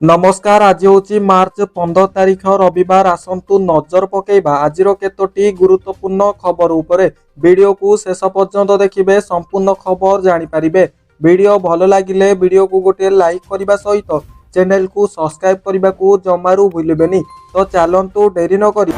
नमस्कार। आज हूँ मार्च 15 तारीख रविवार। आसंतु नजर पकेइबा आजिर केतोटी गुरुत्वपूर्ण खबर उपरे। वीडियो को शेष पर्यंत देखिबे संपूर्ण खबर जानि पारिबे। वीडियो भल लागिले वीडियो को गोटे लाइक करने सहित चैनल को सब्सक्राइब करने को जमारू भूलिबेनी। तो चलंतु डेरी न करी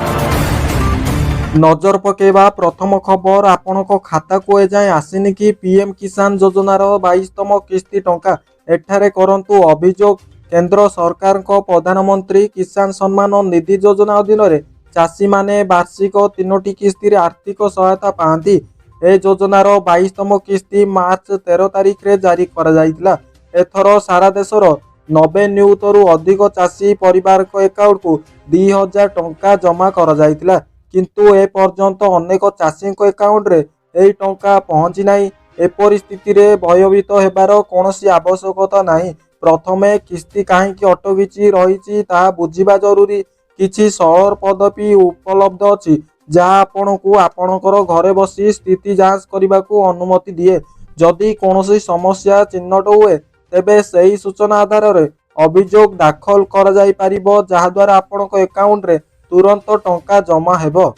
नजर पकेइबा प्रथम खबर। आपनको खाता को एजाए आसिनी कि पीएम किसान योजनार 22तम किस्ती टंका। एठारे करंतु अभियोग केंद्र सरकार को प्रधानमंत्री किसान सम्मान निधि योजना अधीन चाषी माने वार्षिक 3टी किस्ती आर्थिक सहायता पाती। ए योजनार 22तम किस्ती मार्च 13 तारिख रे जारी करा जायतिला। एथर सारा देशर 90 नियुतरु अधिक चाषी परिवार को अकाउंट को 2000 टंका जमा करा जायतिला। किंतु ए पर्यंत अनेक चाषी अकाउंट रे एई टंका पहुंची नाही। ए परिस्थिति रे भयभीत हेबार कोनोसी आवश्यकता नाही। प्रथमे किस्ती कहीं अटकी रही बुझा जरूरी। किछि सरल पद्धति उपलब्ध अछि जहाँ आपण को आपणकर घरे बसी स्थिति जांच करने को अनुमति दिए। जदि कौनसी समस्या चिन्हट हुए तेबे सही सूचना आधार रे अभियोग दाखल करा जाई परिबो, जहाँ द्वारा आपणक अकाउंट रे तुरंत टंका जमा हेबो।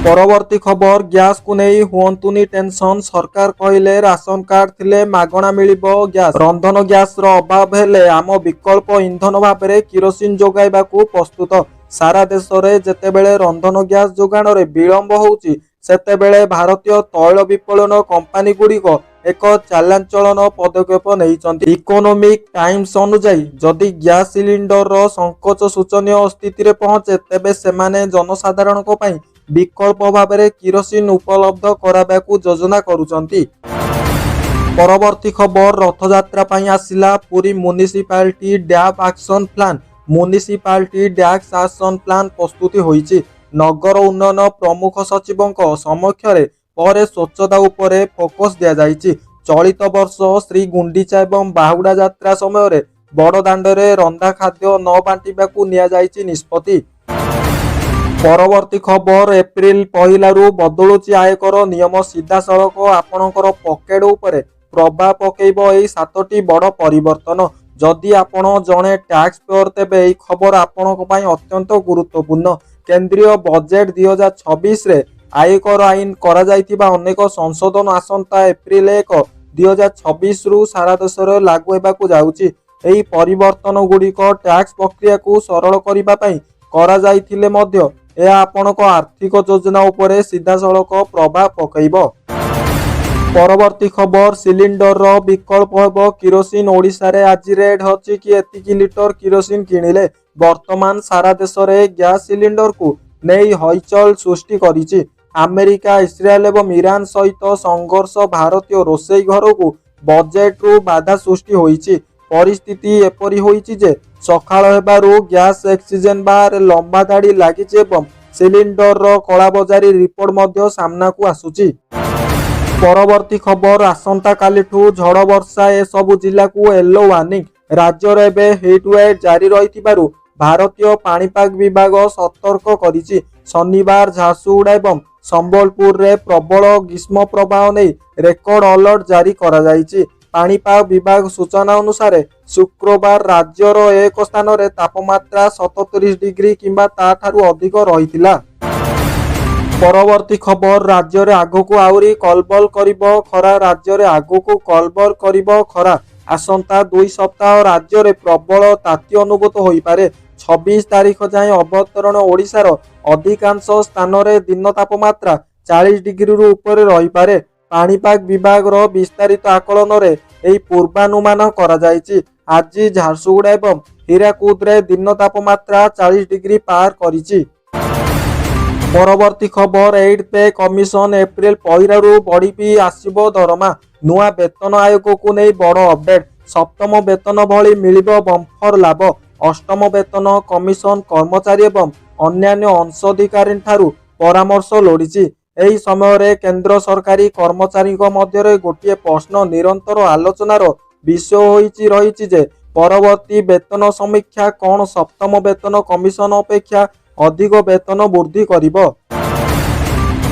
परवर्ती खबर। गैस को नहीं हुंतुनी टेंशन। सरकार कहले राशन कार्ड थिले मागणा मिलिबो गैस। रंधन गैस रो अभाव हेले आम विकल्प इंधन भाव में किरोसिन जोगाइबा को प्रस्तुत। सारा देश रे जेतेबेले रंधन गैस जोगाण रे विलंब होउची सेतेबेले भारतीय तैल विपणन कंपनी गुड़िक एक चालांचलन पदक्षेप नहीं। इकोनॉमिक टाइम्स अनुसार जदि गैस सिलिंडर रो संकोच सूचनीय स्थिति रे पहुंचे तेबे सेमाने जनसाधारण को पई विकल्प भाव में किरोसिन उपलब्ध कराबाकू योजना करुचंती। परवर्ती खबर। रथयात्रा पई आसिला पुरी म्युनिसिपालिटी डैप एक्शन प्लान। म्युनिसिपालिटी डैक्स एक्शन प्लान प्रस्तुति होईची। नगर उन्नयन प्रमुख सचिवंक समक्षरे पर स्वच्छता उपरे फोकस दिया जायची। चलित वर्ष श्री गुंडीचा एवं बाहुडा यात्रा समय बड़ दांडरे रंधा खाद्य न बांटिबाकू निया जायची निष्पत्ति। परवर्ती खबर। एप्रिल 1 रु बदलुची आयकर नियम। सीधा सड़क आपणकर पकेट उपरे प्रभाव पकेइबो एई 7टी बड़ परिवर्तन। जदि आपण जणे टैक्स पेयर तेबे एई खबर आपणक पई अत्यंत गुरुत्वपूर्ण। केंद्रीय बजेट 2026 रे आयकर आईन करा जायतिबा अनेक संशोधन आसंता एप्रिल 1, 2026 रु सारा देश रे लागू हेबाकू जाउची। एई परिवर्तन गुड़िक टैक्स प्रक्रिया को सरल करिबा पई करा जायतिले मध्य यह आपणक आर्थिक योजना उपरे सीधा सड़क प्रभाव पकईब। परवर्ती खबर। सिलिंडर रो विकल्प हेबो किरोसिन। ओडिशा रे आज रेट अछि कि एतिकी लिटर किरोसिन किनिले वर्तमान सारा देश रे गैस सिलिंडर को नहीं हलचल सृष्टि करिछि। अमेरिका, इस्राएल एवं ईरान सहित संघर्ष भारतीय रोषेई घर को बजेट रु बाधा सृष्टि होईछि। परिस्थिति एपरी होईछि जे सकाळ हेबारु गैस एक्सीजन बार लंबा धाड़ी लागिछि एवं सिलिंडर रो कला बजारी रिपोर्ट मध्य सामना को आसुछि। परवर्ती खबर। आसंता कालीठू झड़ वर्षा ए सबु जिला को येलो वार्निंग। राज्य रे बे हीट वेव जारी रहितिबारु भारतीय पाणीपाग विभाग सतर्क करिछि। शनिवार झारसुगुड़ा एवं संबलपुर रे प्रबल ग्रीष्म प्रवाह नै रेकर्ड अलर्ट जारी करा जायछि। पाणीपाग विभाग सूचना अनुसार शुक्रवार राज्यर एक स्थान रे तापमात्रा 77 डिग्री किंबा ताठारु अधिक रहितिला। परवर्ती खबर। राज्य रे आगो आउरी कलबल करिबो खरा। राज्य रे आगो कलबल करिबो खरा। आसंता 2 सप्ताह राज्य रे प्रबल ताती अनुभूत होई पारे। 26 तारीख जाए अवतरण ओडिशार अधिकांश स्थान रे दिन तापमात्रा 40 डिग्री रु ऊपर रही पारे। पाणीपाग विभाग रो विस्तारित आकलन रे एई पूर्वानुमान करा जायछि। आज झारसुगुड़ा एवं हीराकुद रे दिन तापमात्रा 40 डिग्री पार करिछि। परवर्ती खबर। एड पे कमिशन एप्रिल 1 रु बढ़ी आसिबो दरमा। नुआ वेतन आयोग को नहीं बड़ अपडेट। सप्तम वेतन भली मिलिबो बम्फर लाभ। अष्टम वेतन कमिशन कर्मचारी एवं अन्यान्य अंशाधिकारी ठारू परामर्श लोड़ीची। एही समय रे केंद्र सरकारी कर्मचारी मध्य गोटे प्रश्न निरंतर आलोचनार विषय होईची रहिची जे परवर्ती वेतन समीक्षा कौन सप्तम वेतन कमिशन अपेक्षा अधिक वेतन वृद्धि करिबो।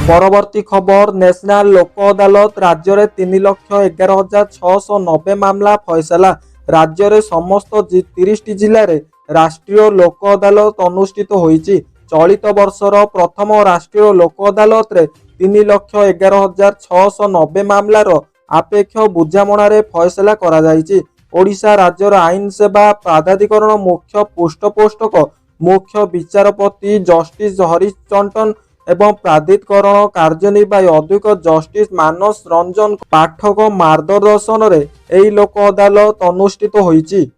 परवर्ती खबर। नेशनल लोक अदालत राज्य में 3,11,690 मामला फैसला। राज्य समस्त 30टी जिले राष्ट्रीय लोक अदालत अनुष्ठित होईची। चलित वर्षर प्रथम राष्ट्रीय लोक अदालत रे 3,11,690 मामलार आपेक्ष बुझामणारे फैसला करा जायछि। ओडिशा राज्यर आईन सेवा प्राधिकरण मुख्य पृष्ठपोषक मुख्य विचारपति जस्टिस हरिचंदन एवं प्राधिकरण कार्यनिर्वाही अध्यक्ष जस्टिस मानस रंजन पाठक मार्गदर्शन रे एही लोक अदालत अनुष्ठित होईची।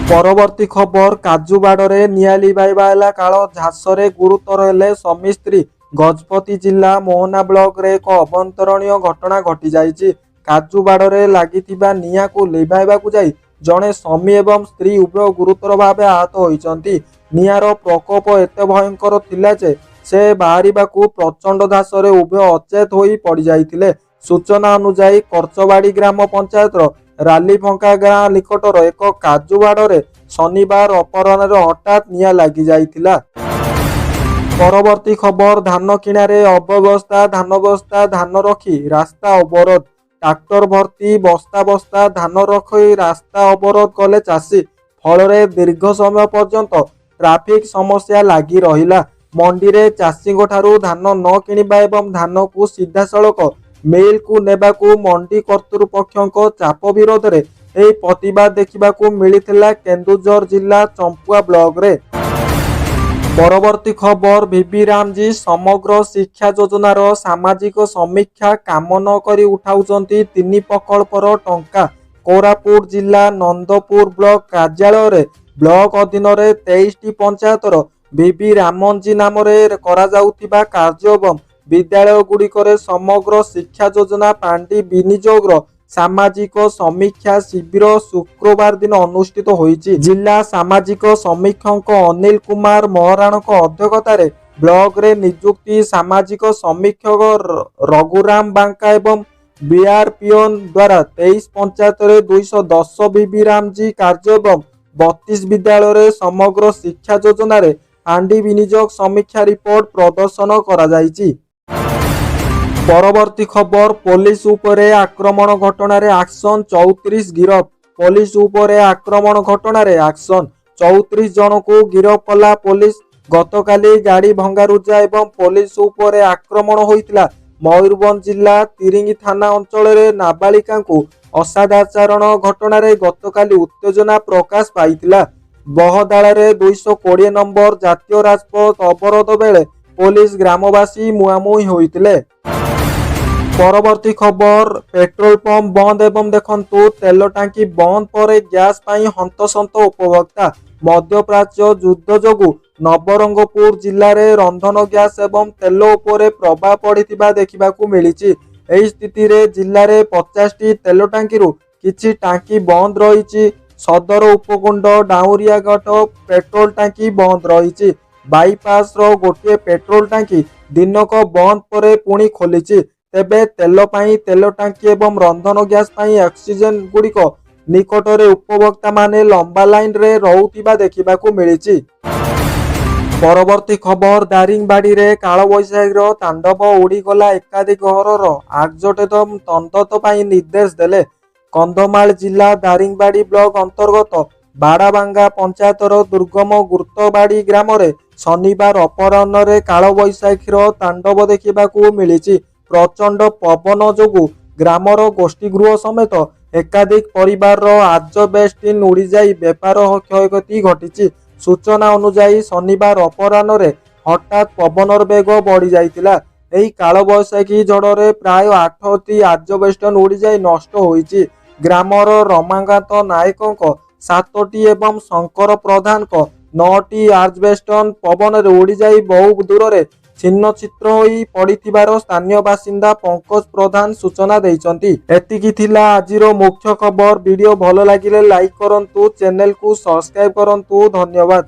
परवर्ती खबर काजुबाड़े निआं लिभाइबा काल झांसरे गुरुतर हेले स्वामी स्त्री। गजपति जिला मोहना ब्लॉक रे एक अभंतरणीय घटना घटी जाइछि। काजुबाड़े लागिथिबा निआं को लिभाइबाकु जाई जड़े स्वामी एवं स्त्री उभय गुरुतर भाव आहत होइछन्ति। निआंर प्रकोप एते भयंकर थिला जे से बाहरिबाकू प्रचंड धासरे उभय अचेत होई पड़ जाइथिले। सूचना अनुसार करचबाड़ी ग्राम पंचायतर रालीफंका गाँ निकटर एक काजुबाड़े शनिवार अपराह्न हठात निआं लागी जाइथिला। परवर्ती खबर धान किणारे अव्यवस्था धान रखी रास्ता अवरोध। ट्रैक्टर भर्ती बस्ता बस्ता धान रखी रास्ता अवरोध कले चाषी। फल दीर्घ समय पर्यंत ट्राफिक समस्या लगी रहिला। मंडी रे चाषी ठारू धान न किणिबा एवं धान को सीधा सड़क मिल को नेबाकू मंडी कर्तृपक्षों चाप विरोध रे एही प्रतिवाद देखिबाकू मिलिथिला केन्दुझर जिला चंपुआ ब्लॉक रे। परवर्ती खबर भिबी रामजी समग्र शिक्षा योजनार सामाजिक समीक्षा काम न करी उठाउचंती 3 प्रकल्पर टंका। कोरापुट जिला नंदपुर ब्लॉक कार्यालय रे ब्लॉक अधीन 23टी पंचायतर भिबी रामजी नाम करा जाउथिबा कार्य एवं विद्यालय गुड़िकर समग्र शिक्षा योजना पांडी विनियोग सामाजिक समीक्षा शिविर शुक्रवार दिन अनुष्ठित होईची। जिला सामाजिक समीक्षक अनिल कुमार महाराणक अध्यक्षतार ब्लॉक रे नियुक्ति सामाजिक समीक्षक रघुराम बांका एवं बीआरपीओ द्वारा 23 पंचायत 210 भिबी रामजी कार्य एवं 32 विद्यालय समग्र शिक्षा योजना पांडी विनियोग समीक्षा रिपोर्ट प्रदर्शन करा जायछि। परवर्ती खबर पुलिस उपरे आक्रमण घटना रे एक्शन 34 गिरफ। पुलिस उपरे आक्रमण घटना रे एक्शन 34 जन को गिरफ कला पुलिस। गतकाली गाड़ी भंगारुजा एवं पुलिस उपरे आक्रमण होइतिला। मयूरभंज जिला तिरिंगी थाना अंचल रे नाबालिका को असादाचरण घटना रे गतकाली उत्तेजना प्रकाश पाइतिला। बहदाला रे 220 नंबर जातीय राजपथ अवरोध बेले पुलिस ग्रामवासी मुहांमुही होइतिले। परवर्ती खबर पेट्रोल पंप बंद एवं देखंतु तेल टांकी बंद पर गैस पाई हंतसंत उपभोक्ता। मध्यप्राच्य युद्ध जोगु नवरंगपुर जिले में रंधन गैस एवं तेल उपरे प्रभाव पड़िथिबा देखिबाकू मिलिछि। एही स्थिति रे जिले में 50टी तेल टांकी किछि टांकी बंद रहिछि। सदर उपकुंड डाउरिया घाट पेट्रोल टांकी बंद रहिछि। बाईपास रो गोटे पेट्रोल टांकी दिनक बंद पर पुणी खोलिछि। तेबे तेल टांकी एवं रंधन गैस ऑक्सीजन गुड़िक निकटरे उपभोक्ता माने लंबा लाइन रे रहुतिबा देखिबाकू मिलिछि। परवर्ती खबर दारिंगबाड़ी रे काल बैशाखीर तांडव उड़ीगला एकाधिक घरर आगजोट तदंत पई निर्देश देले। कंधमाल जिला दारिंगबाड़ी ब्लॉक अंतर्गत बाड़ाबांगा पंचायतर दुर्गम गुर्तबाड़ी ग्राम रे शनिवार अपराह्न काल बैशाखीर तांडव देखिबाकू मिलिछि। प्रचंड पवन जोगु ग्रामर गोष्ठी गृह समेत एकाधिक परिवार आजबेस्टिन उड़ी जाई बेपार क्षयक्षति घटी। सूचना अनुसार शनिवार अपराह्न हठात पवनर बेग बढ़ी जाइतिला। एही काल बैशाखी झड़े प्राय 8टी आजबेस्टन उड़ी जाई नष्ट होईछि। ग्रामर रमाकांत नायक 7टी एवं शंकर प्रधान 9टी आजबेस्टन पवन उड़ी जाई बहु दूर रे छिन्न चित्र होई पड़िथिबार स्थानीय बासिंदा पंकज प्रधान सूचना देइचंती। एतिकी थिला आजिर मुख्य खबर। वीडियो भल लागिले लाइक करंतु, चैनल को सब्सक्राइब करंतु। धन्यवाद।